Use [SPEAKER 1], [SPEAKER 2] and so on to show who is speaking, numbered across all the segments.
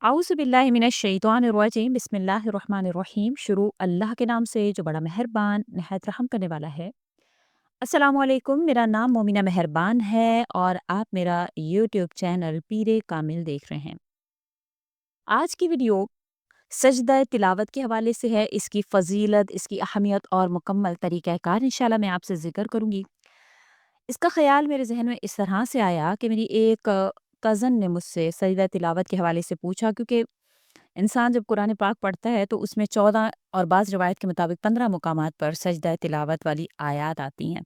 [SPEAKER 1] आउज़ु बिल्लाहि मिनश शैतानिर रजीम बिस्मिल्लाहिर रहमानिर रहीम। शुरू अल्लाह के नाम से जो बड़ा मेहरबान नहायत रहम करने वाला है। अस्सलामु अलैकुम, मेरा नाम मोमिना मेहरबान है और आप मेरा यूट्यूब चैनल पीरे कामिल देख रहे हैं। आज की वीडियो सजदा तिलावत के हवाले से है। इसकी फ़ज़ीलत, इसकी अहमियत और मुकम्मल तरीक़ाकार इंशाअल्लाह मैं आपसे ज़िक्र करूँगी। इसका ख़्याल मेरे ज़हन में इस तरह से आया कि मेरी एक कज़न ने मुझसे सजदा तिलावत के हवाले से पूछा, क्योंकि इंसान जब कुरान पाक पढ़ता है तो उसमें 14 और बाज़ रिवायत के मुताबिक 15 मुकामात पर सजदा तिलावत वाली आयत आती हैं।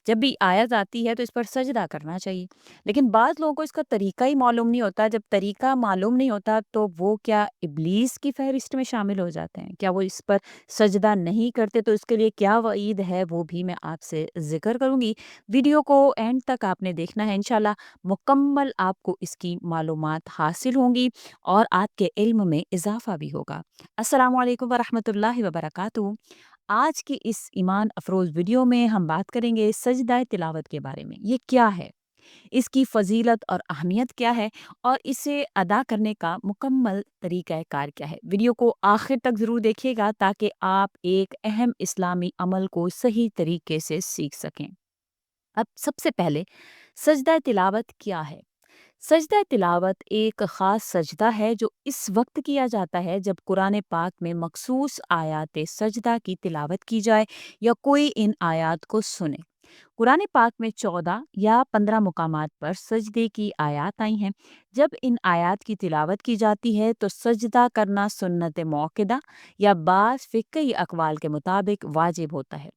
[SPEAKER 1] जब भी आयत आती है तो इस पर सजदा करना चाहिए। लेकिन बाज़ लोगों को इसका तरीका ही मालूम नहीं होता। जब तरीका मालूम नहीं होता तो वो क्या इब्लीस की फ़हरिस्त में शामिल हो जाते हैं? क्या वो इस पर सजदा नहीं करते तो इसके लिए क्या वईद है, वो भी मैं आपसे ज़िक्र करूँगी। वीडियो को एंड तक आपने देखना है, इंशाल्लाह मुकम्मल आपको इसकी मालूमात हासिल होंगी और आपके इल्म में इज़ाफ़ा भी होगा। अस्सलामु अलैकुम व रहमतुल्लाहि व बरकातुहू। आज की इस ईमान अफरोज़ वीडियो में हम बात करेंगे सजदा तिलावत के बारे में। ये क्या है? इसकी फ़ज़ीलत और अहमियत क्या है? और इसे अदा करने का मुकम्मल तरीक़ाकार क्या है? वीडियो को आखिर तक ज़रूर देखिएगा ताकि आप एक अहम इस्लामी अमल को सही तरीके से सीख सकें। अब सबसे पहले सजदा तिलावत क्या है? सजदा तिलावत एक ख़ास सजदा है जो इस वक्त किया जाता है जब कुरान पाक में मखसूस आयात सजदा की तिलावत की जाए या कोई इन आयात को सुने। कुरान पाक में 14 या 15 मुकामात पर सजदे की आयात आई हैं। जब इन आयात की तिलावत की जाती है तो सजदा करना सुन्नत मौक़िदा या बाज़ फ़िक़ही अक़वाल के मुताबिक वाजिब होता है।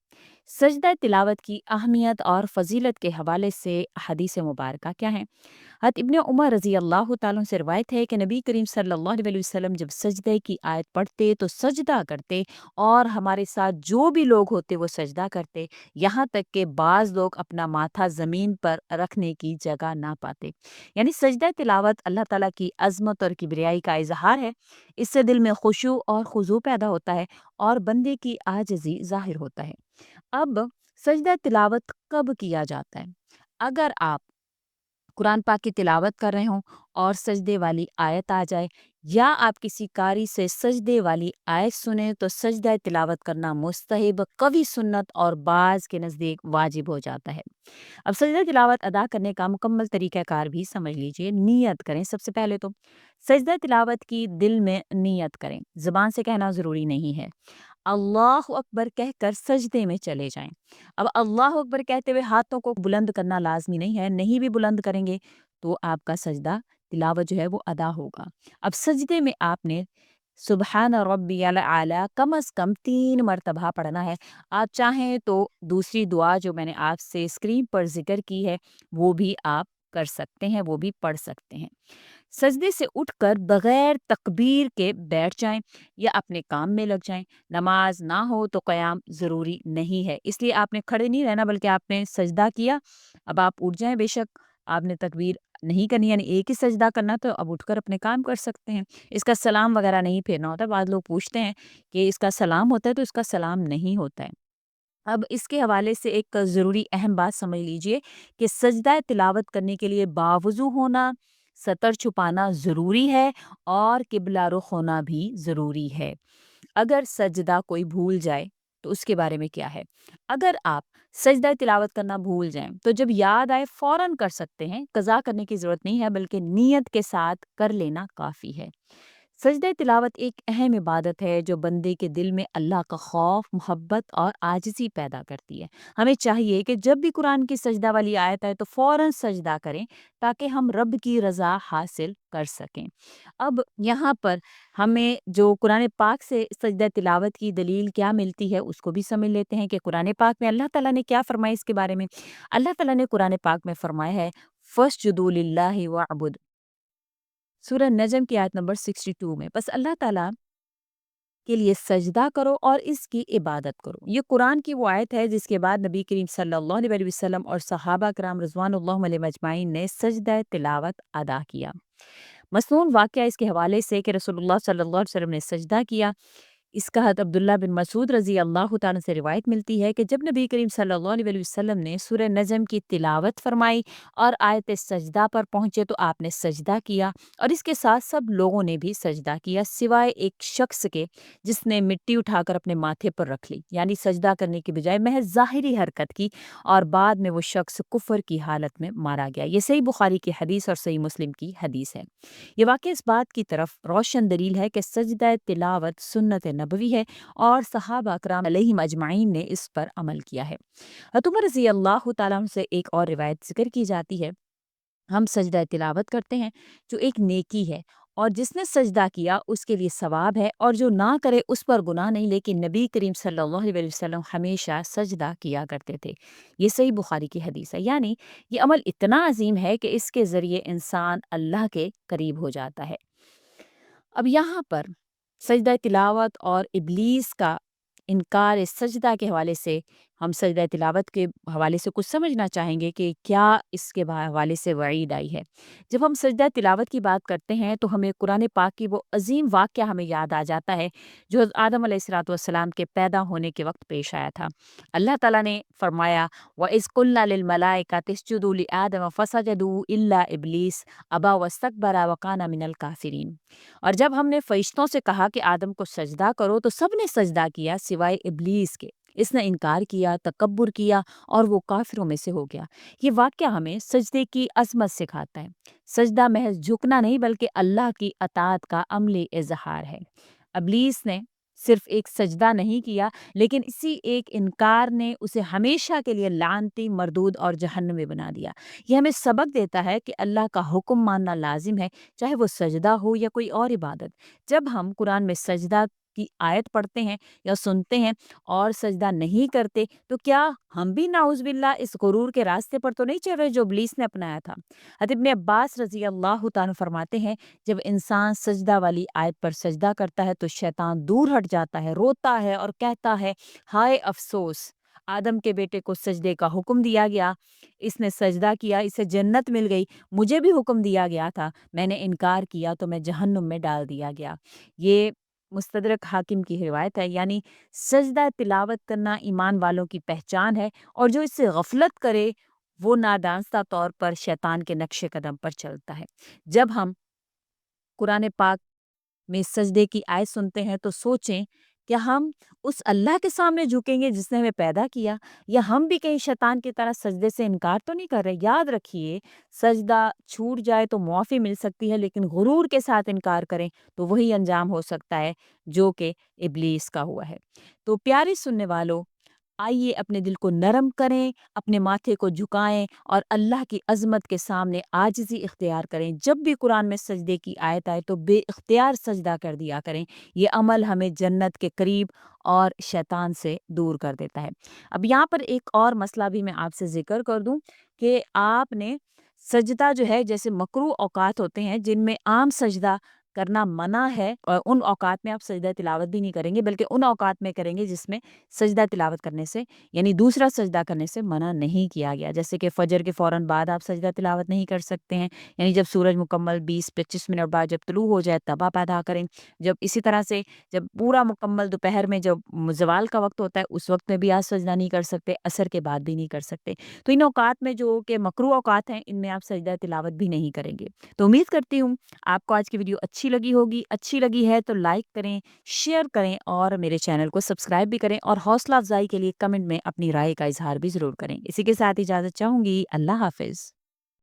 [SPEAKER 1] सजदा तिलावत की अहमियत और फ़जीलत के हवाले से हदीस मुबारका क्या हैं? हज़रत इब्न उमर रज़ी अल्लाह तआला अन्हु से रिवायत है कि नबी करीम सल्लल्लाहु अलैहि वसल्लम जब सजदे की आयत पढ़ते तो सजदा करते और हमारे साथ जो भी लोग होते वो सजदा करते, यहाँ तक कि बाज़ लोग अपना माथा ज़मीन पर रखने की जगह ना पाते। यानी सजदा तिलावत अल्लाह ताला की अज़मत और किबरियाई का इज़हार है। इससे दिल में खुशू और खुज़ू पैदा होता है और बंदे की आजिज़ी ज़ाहिर होता है। अब सजदा तिलावत कब किया जाता है? अगर आप कुरान पाक की तिलावत कर रहे हों और सजदे वाली आयत आ जाए या आप किसी कारी से सजदे वाली आयत सुने तो सजदा तिलावत करना मुस्तहब, कवी सुन्नत और बाज़ के नज़दीक वाजिब हो जाता है। अब सजदा तिलावत अदा करने का मुकम्मल तरीक़ाकार भी समझ लीजिए। नियत करें सबसे पहले तो। सजदा तिलावत की दिल में नियत करें, ज़ुबान से कहना ज़रूरी नहीं है। अल्लाहु अकबर कहकर सजदे में चले जाएँ। अब अल्लाहु अकबर कहते हुए हाथों को बुलंद करना लाज़मी नहीं है, नहीं भी बुलंद करेंगे तो आपका सजदा तिलावत जो है वो अदा होगा। अब सजदे में आपने सुब्हान रब्बियल आला कम से कम 3 मरतबा पढ़ना है। आप चाहें तो दूसरी दुआ जो मैंने आपसे स्क्रीन पर ज़िक्र की है, वो भी आप कर सकते हैं, वो भी पढ़ सकते हैं। सजदे से उठकर बगैर तकबीर के बैठ जाएं या अपने काम में लग जाएं। नमाज ना हो तो क़याम ज़रूरी नहीं है, इसलिए आपने खड़े नहीं रहना बल्कि आपने सजदा किया, अब आप उठ जाएं। बेशक आपने तकबीर नहीं करनी, यानी एक ही सजदा करना, तो अब उठकर अपने काम कर सकते हैं। इसका सलाम वगैरह नहीं फेरना होता। बाद लोग पूछते हैं कि इसका सलाम होता है, तो इसका सलाम नहीं होता है। अब इसके हवाले से एक ज़रूरी अहम बात समझ लीजिए कि सजदा तिलावत करने के लिए बावज़ू होना, सतर छुपाना ज़रूरी है और किबला रुख होना भी ज़रूरी है। अगर सजदा कोई भूल जाए तो उसके बारे में क्या है? अगर आप सजदा तिलावत करना भूल जाएँ तो जब याद आए फ़ौरन कर सकते हैं, क़ज़ा करने की ज़रूरत नहीं है बल्कि नियत के साथ कर लेना काफ़ी है। सजदा तिलावत एक अहम इबादत है जो बंदे के दिल में अल्लाह का खौफ, मोहब्बत और आजिज़ी पैदा करती है। हमें चाहिए कि जब भी कुरान की सजदा वाली आयत आए तो फ़ौरन सजदा करें ताकि हम रब की रज़ा हासिल कर सकें। अब यहाँ पर हमें जो कुरान पाक से सजदा तिलावत की दलील क्या मिलती है उसको भी समझ लेते हैं कि कुरान पाक में अल्लाह ताला ने क्या फ़रमाया इसके बारे में। अल्लाह ताला ने कुरान पाक में फ़रमाया है फ़स्जुदू लिल्लाहि वअबुद, सूरह नजम की आयत नंबर 62 में। बस अल्लाह ताला के लिए सजदा करो और इसकी इबादत करो। ये कुरान की वो आयत है जिसके बाद नबी करीम सल्लल्लाहु अलैहि वसल्लम और सहाबा कराम रिज़वानुल्लाह अलैहिम अजमाइन ने सजदा तिलावत अदा किया। मसनून वाक़या इसके हवाले से कि रसूलुल्लाह सल्लल्लाहु अलैहि वसल्लम ने सजदा किया। इसका हद अब्दुल्ला बिन मसूद रज़ी अल्लाह तआला से रिवायत मिलती है कि जब नबी करीम सल्लल्लाहु अलैहि वसल्लम ने सूरह नज़म की तिलावत फरमाई और आयत सजदा पर पहुँचे तो आपने सजदा किया और इसके साथ सब लोगों ने भी सजदा किया सिवाय एक शख्स के जिसने मिट्टी उठाकर अपने माथे पर रख ली, यानी सजदा करने की बजाय महज ज़ाहिरी हरकत की और बाद में वो शख्स कुफ़र की हालत में मारा गया। ये सही बुखारी की हदीस और सही मुस्लिम की हदीस है। ये वाक़ई इस बात की तरफ रोशन दलील है कि सजदा तिलावत सुन्नत नबवी है और सहाबा कराम अलैहिम अजमाइन ने इस पर अमल किया है। हज़रत उमर रज़ी अल्लाह तआला अन्हु से एक और रिवायत ज़िक्र की जाती है, हम सजदा तिलावत करते हैं जो एक नेकी है और जिसने सजदा किया उसके लिए सवाब है और जो ना करे उस पर गुनाह नहीं, लेकिन नबी करीम सल्लल्लाहु अलैहि वसल्लम हमेशा सजदा किया करते थे। ये सही बुखारी की हदीस है, यानी ये अमल इतना अजीम है कि इसके ज़रिए इंसान अल्लाह के करीब हो जाता है। अब यहाँ पर सजदा तिलावत और इब्लीस का इनकार इस सजदा के हवाले से हम सजदा तिलावत के हवाले से कुछ समझना चाहेंगे कि क्या इसके हवाले से वईद आई है। जब हम सजदा तिलावत की बात करते हैं तो हमें कुरान पाक की वो अजीम वाक़या हमें याद आ जाता है जो हज़रत आदम अलैहिस्सलातु वस्सलाम के पैदा होने के वक्त पेश आया था। अल्लाह ताला ने फरमाया, व इज़ कुल्ना लिल मलाइकति इसजुदू लि आदम फसजदू इल्ला इब्लीस अबा वस्तकबरा व काना मिनल काफिरीन। और जब हमने फरिश्तों से कहा कि आदम को सजदा करो तो सब ने सजदा किया सिवाय इब्लीस के। इसने इनकार किया, तकब्बुर किया और वो काफिरों में से हो गया। ये वाक़या हमें सजदे की अज़मत सिखाता है। सजदा महज झुकना नहीं बल्कि अल्लाह की अताअत का अमली इज़हार है। इब्लीस ने सिर्फ एक सजदा नहीं किया, लेकिन इसी एक इनकार ने उसे हमेशा के लिए लानती, मरदूद और जहन्नमी बना दिया। ये हमें सबक देता है कि अल्लाह का हुक्म मानना लाजिम है, चाहे वो सजदा हो या कोई और इबादत। जब हम कुरान में सजदा की आयत पढ़ते हैं या सुनते हैं और सजदा नहीं करते, तो क्या हम भी नाउज़ुबिल्लाह इस गुरूर के रास्ते पर तो नहीं चल रहे जो इब्लीस ने अपनाया था। हज़रत इब्न अब्बास रज़ी अल्लाह तआला फरमाते हैं, जब इंसान सजदा वाली आयत पर सजदा करता है तो शैतान दूर हट जाता है, रोता है और कहता है, हाय अफ़सोस! आदम के बेटे को सजदे का हुक्म दिया गया, इसने सजदा किया, इसे जन्नत मिल गई। मुझे भी हुक्म दिया गया था, मैंने इनकार किया तो मैं जहन्नुम में डाल दिया गया। ये मुस्तदरक हाकिम की रिवायत है, यानी सजदा तिलावत करना ईमान वालों की पहचान है और जो इससे गफलत करे वो नादांस्ता तौर पर शैतान के नक्शे कदम पर चलता है। जब हम कुरान पाक में सजदे की आयत सुनते हैं तो सोचें, क्या हम उस अल्लाह के सामने झुकेंगे जिसने हमें पैदा किया, या हम भी कहीं शैतान की तरह सजदे से इनकार तो नहीं कर रहे। याद रखिए, सजदा छूट जाए तो मुआफ़ी मिल सकती है, लेकिन गुरूर के साथ इनकार करें तो वही अंजाम हो सकता है जो कि इब्लीस का हुआ है। तो प्यारे सुनने वालों, आइए अपने दिल को नरम करें, अपने माथे को झुकाएं और अल्लाह की अज़मत के सामने आजिज़ी इख्तियार करें। जब भी कुरान में सजदे की आयत आए तो बेइख्तियार सजदा कर दिया करें। ये अमल हमें जन्नत के करीब और शैतान से दूर कर देता है। अब यहाँ पर एक और मसला भी मैं आपसे ज़िक्र कर दूँ कि आपने सजदा जो है, जैसे मकरूह औक़ात होते हैं जिनमें आम सजदा करना मना है और उन औकात में आप सजदा तिलावत भी नहीं करेंगे, बल्कि उन औकात में करेंगे जिसमें सजदा तिलावत करने से, यानी दूसरा सजदा करने से मना नहीं किया गया। जैसे कि फ़जर के फ़ौरन बाद आप सजदा तिलावत नहीं कर सकते हैं, यानी जब सूरज मुकम्मल 20-25 मिनट बाद जब तुलू हो जाए तब आप अदा करें। जब इसी तरह से जब पूरा मुकम्मल दोपहर में जब ज़वाल का वक़्त होता है उस वक़्त में भी आप सजदा नहीं कर सकते, असर के बाद भी नहीं कर सकते। तो इन औकात में जो कि मकरूह औकात हैं, इनमें आप सजदा तिलावत भी नहीं करेंगे। तो उम्मीद करती हूँ आपको आज की वीडियो अच्छी लगी होगी। अच्छी लगी है तो लाइक करें, शेयर करें और मेरे चैनल को सब्सक्राइब भी करें और हौसला अफ़ज़ाई के लिए कमेंट में अपनी राय का इज़हार भी ज़रूर करें। इसी के साथ इजाज़त चाहूँगी। अल्लाह हाफ़िज़।